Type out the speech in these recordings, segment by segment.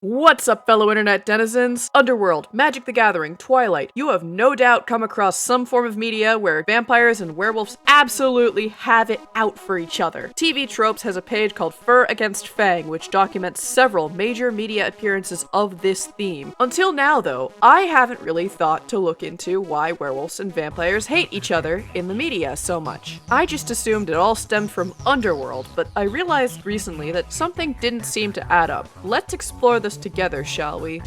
What's up, fellow internet denizens? Underworld, Magic the Gathering, Twilight. You have no doubt come across some form of media where vampires and werewolves absolutely have it out for each other. TV Tropes has a page called Fur Against Fang, which documents several major media appearances of this theme. Until now, though, I haven't really thought to look into why werewolves and vampires hate each other in the media so much. I just assumed it all stemmed from Underworld, but I realized recently that something didn't seem to add up. Let's explore this together, shall we?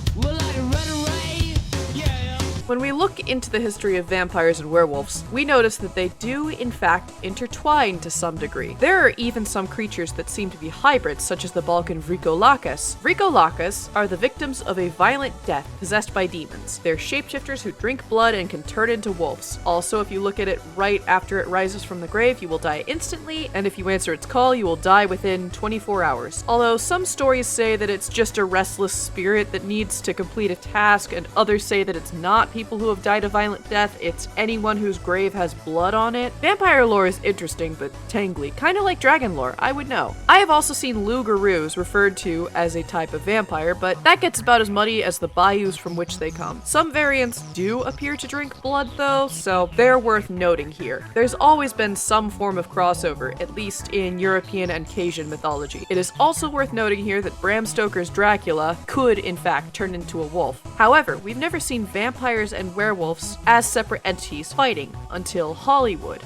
When we look into the history of vampires and werewolves, we notice that they do, in fact, intertwine to some degree. There are even some creatures that seem to be hybrids, such as the Balkan Vrykolakas. Vrykolakas are the victims of a violent death possessed by demons. They're shapeshifters who drink blood and can turn into wolves. Also, if you look at it right after it rises from the grave, you will die instantly, and if you answer its call, you will die within 24 hours. Although some stories say that it's just a restless spirit that needs to complete a task, and others say that it's not people who have died a violent death, it's anyone whose grave has blood on it. Vampire lore is interesting but tangly, kind of like dragon lore, I would know. I have also seen loup-garous referred to as a type of vampire, but that gets about as muddy as the bayous from which they come. Some variants do appear to drink blood though, so they're worth noting here. There's always been some form of crossover, at least in European and Cajun mythology. It is also worth noting here that Bram Stoker's Dracula could in fact turn into a wolf. However, we've never seen vampires and werewolves as separate entities fighting until Hollywood.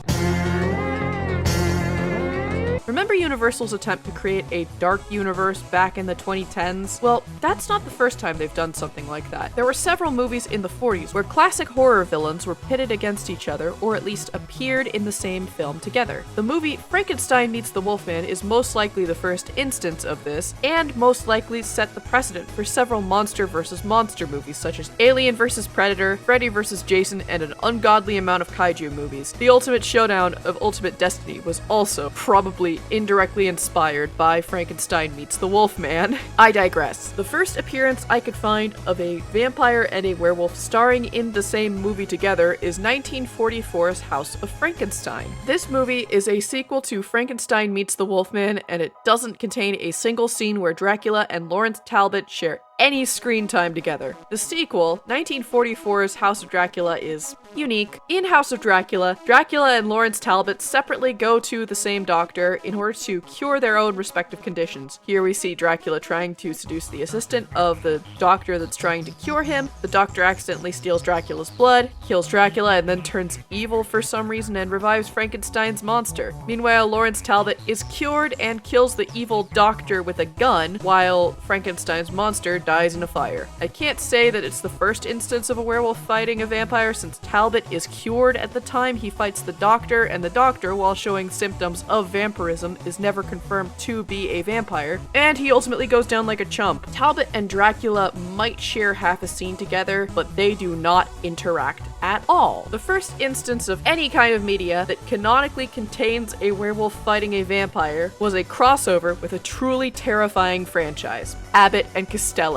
Remember Universal's attempt to create a dark universe back in the 2010s? Well, that's not the first time they've done something like that. There were several movies in the 40s where classic horror villains were pitted against each other, or at least appeared in the same film together. The movie Frankenstein Meets the Wolfman is most likely the first instance of this, and most likely set the precedent for several monster versus monster movies such as Alien vs. Predator, Freddy vs. Jason, and an ungodly amount of kaiju movies. The ultimate showdown of Ultimate Destiny was also probably indirectly inspired by Frankenstein Meets the Wolfman. I digress. The first appearance I could find of a vampire and a werewolf starring in the same movie together is 1944's House of Frankenstein. This movie is a sequel to Frankenstein Meets the Wolfman, and it doesn't contain a single scene where Dracula and Lawrence Talbot share any screen time together. The sequel, 1944's House of Dracula, is unique. In House of Dracula, Dracula and Lawrence Talbot separately go to the same doctor in order to cure their own respective conditions. Here we see Dracula trying to seduce the assistant of the doctor that's trying to cure him. The doctor accidentally steals Dracula's blood, kills Dracula, and then turns evil for some reason and revives Frankenstein's monster. Meanwhile, Lawrence Talbot is cured and kills the evil doctor with a gun, while Frankenstein's monster dies in a fire. I can't say that it's the first instance of a werewolf fighting a vampire, since Talbot is cured at the time he fights the doctor, and the doctor, while showing symptoms of vampirism, is never confirmed to be a vampire, and he ultimately goes down like a chump. Talbot and Dracula might share half a scene together, but they do not interact at all. The first instance of any kind of media that canonically contains a werewolf fighting a vampire was a crossover with a truly terrifying franchise, Abbott and Costello.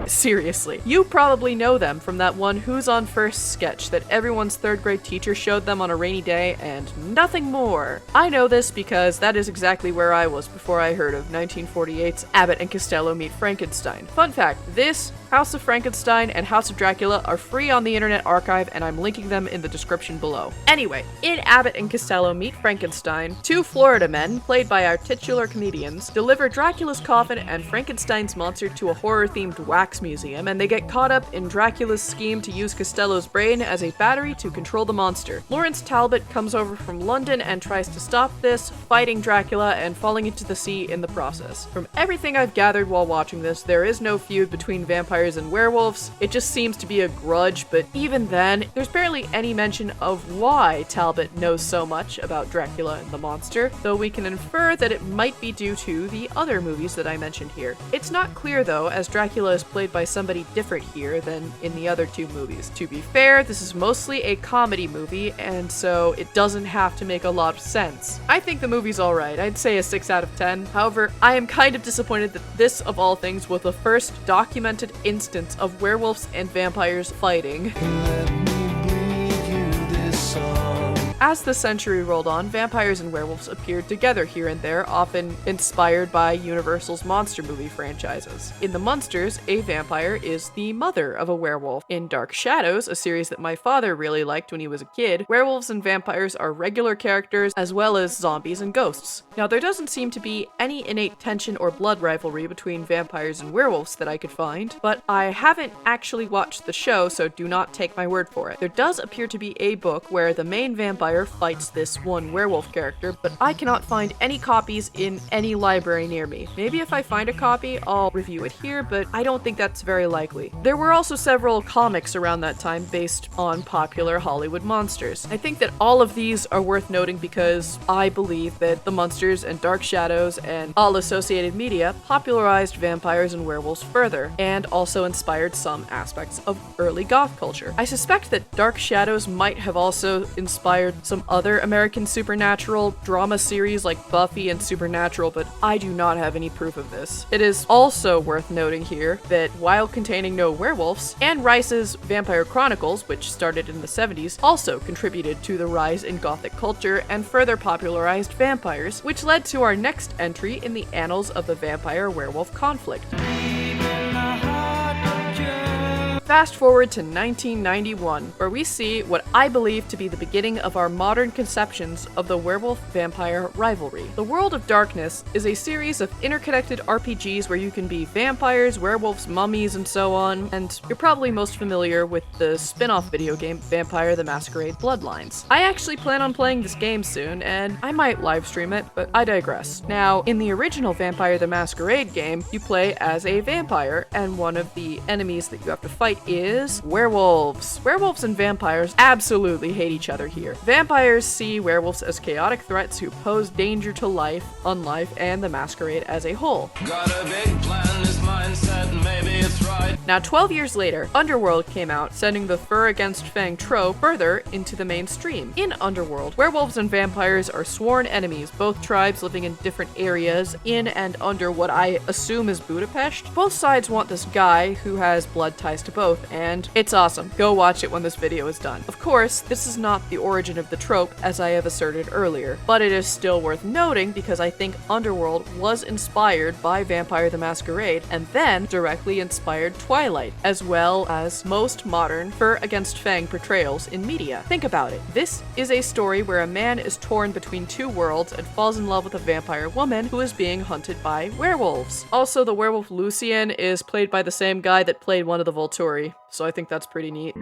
Seriously. You probably know them from that one Who's on First sketch that everyone's third grade teacher showed them on a rainy day, and nothing more. I know this because that is exactly where I was before I heard of 1948's Abbott and Costello Meet Frankenstein. Fun fact, this, House of Frankenstein, and House of Dracula are free on the Internet Archive, and I'm linking them in the description below. Anyway, in Abbott and Costello Meet Frankenstein, two Florida men, played by our titular comedians, deliver Dracula's coffin and Frankenstein's monster to a horror-themed wax museum, and they get caught up in Dracula's scheme to use Costello's brain as a battery to control the monster. Lawrence Talbot comes over from London and tries to stop this, fighting Dracula and falling into the sea in the process. From everything I've gathered while watching this, there is no feud between vampires and werewolves. It just seems to be a grudge, but even then, there's barely any mention of why Talbot knows so much about Dracula and the monster, though we can infer that it might be due to the other movies that I mentioned here. It's not clear though, as Dracula is played by somebody different here than in the other two movies. To be fair, this is mostly a comedy movie, and so it doesn't have to make a lot of sense. I think the movie's alright. I'd say a 6 out of 10. However, I am kind of disappointed that this, of all things, was the first documented instance of werewolves and vampires fighting. As the century rolled on, vampires and werewolves appeared together here and there, often inspired by Universal's monster movie franchises. In The Munsters, a vampire is the mother of a werewolf. In Dark Shadows, a series that my father really liked when he was a kid, werewolves and vampires are regular characters as well as zombies and ghosts. Now, there doesn't seem to be any innate tension or blood rivalry between vampires and werewolves that I could find, but I haven't actually watched the show, so do not take my word for it. There does appear to be a book where the main vampire fights this one werewolf character, but I cannot find any copies in any library near me. Maybe if I find a copy, I'll review it here, but I don't think that's very likely. There were also several comics around that time based on popular Hollywood monsters. I think that all of these are worth noting because I believe that The Munsters and Dark Shadows and all associated media popularized vampires and werewolves further, and also inspired some aspects of early goth culture. I suspect that Dark Shadows might have also inspired some other American supernatural drama series like Buffy and Supernatural, but I do not have any proof of this. It is also worth noting here that while containing no werewolves, Anne Rice's Vampire Chronicles, which started in the 70s, also contributed to the rise in gothic culture and further popularized vampires, which led to our next entry in the annals of the vampire-werewolf conflict. Fast forward to 1991, where we see what I believe to be the beginning of our modern conceptions of the werewolf-vampire rivalry. The World of Darkness is a series of interconnected RPGs where you can be vampires, werewolves, mummies, and so on, and you're probably most familiar with the spin-off video game Vampire the Masquerade Bloodlines. I actually plan on playing this game soon, and I might livestream it, but I digress. Now, in the original Vampire the Masquerade game, you play as a vampire, and one of the enemies that you have to fight is werewolves. Werewolves and vampires absolutely hate each other here. Vampires see werewolves as chaotic threats who pose danger to life, unlife, and the masquerade as a whole. Got a big plan, this mindset, maybe it's right. Now, 12 years later, Underworld came out, sending the fur against fang trope further into the mainstream. In Underworld, werewolves and vampires are sworn enemies, both tribes living in different areas in and under what I assume is Budapest. Both sides want this guy who has blood ties to both, and it's awesome. Go watch it when this video is done. Of course, this is not the origin of the trope, as I have asserted earlier, but it is still worth noting because I think Underworld was inspired by Vampire the Masquerade, and then directly inspired Twilight, as well as most modern fur against fang portrayals in media. Think about it. This is a story where a man is torn between two worlds and falls in love with a vampire woman who is being hunted by werewolves. Also, the werewolf Lucian is played by the same guy that played one of the Volturi, so I think that's pretty neat.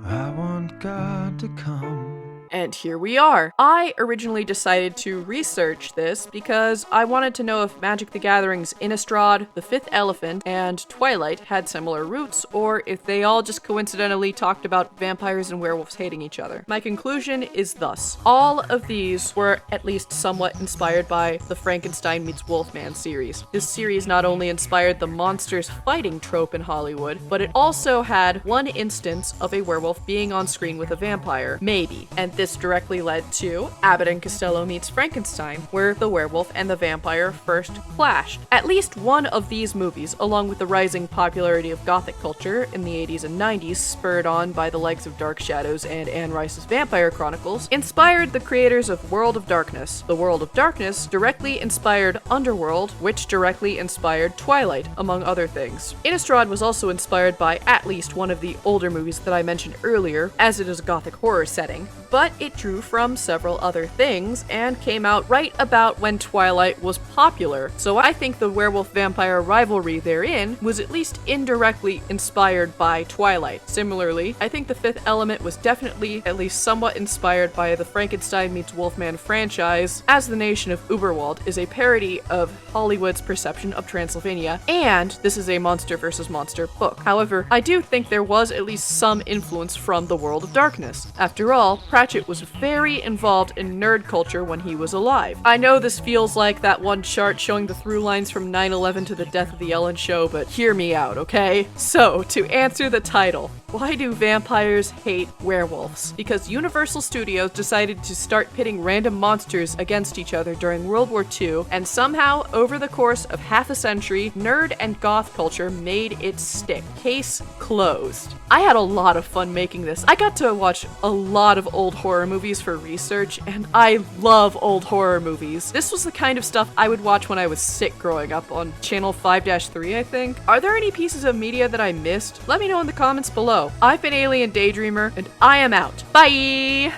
I want God to come. And here we are. I originally decided to research this because I wanted to know if Magic the Gathering's Innistrad, The Fifth Elephant, and Twilight had similar roots, or if they all just coincidentally talked about vampires and werewolves hating each other. My conclusion is thus. All of these were at least somewhat inspired by the Frankenstein meets Wolfman series. This series not only inspired the monsters fighting trope in Hollywood, but it also had one instance of a werewolf being on screen with a vampire, maybe, and this directly led to Abbott and Costello meets Frankenstein, where the werewolf and the vampire first clashed. At least one of these movies, along with the rising popularity of Gothic culture in the 80s and 90s, spurred on by the likes of Dark Shadows and Anne Rice's Vampire Chronicles, inspired the creators of World of Darkness. The World of Darkness directly inspired Underworld, which directly inspired Twilight, among other things. Innistrad was also inspired by at least one of the older movies that I mentioned earlier, as it is a Gothic horror setting, but it drew from several other things and came out right about when Twilight was popular, so I think the werewolf-vampire rivalry therein was at least indirectly inspired by Twilight. Similarly, I think The Fifth Element was definitely at least somewhat inspired by the Frankenstein meets Wolfman franchise, as The Nation of Uberwald is a parody of Hollywood's perception of Transylvania, and this is a monster versus monster book. However, I do think there was at least some influence from the World of Darkness. After all, Pratchett was very involved in nerd culture when he was alive. I know this feels like that one chart showing the through lines from 9/11 to the death of the Ellen Show, but hear me out, okay? So, to answer the title, Why do vampires hate werewolves? Because Universal Studios decided to start pitting random monsters against each other during World War II, and somehow, over the course of half a century, nerd and goth culture made it stick. Case closed. I had a lot of fun making this. I got to watch a lot of old horror movies for research, and I love old horror movies. This was the kind of stuff I would watch when I was sick growing up on channel 5-3, I think. Are there any pieces of media that I missed? Let me know in the comments below. I've been Alien Daydreamer, and I am out. Bye!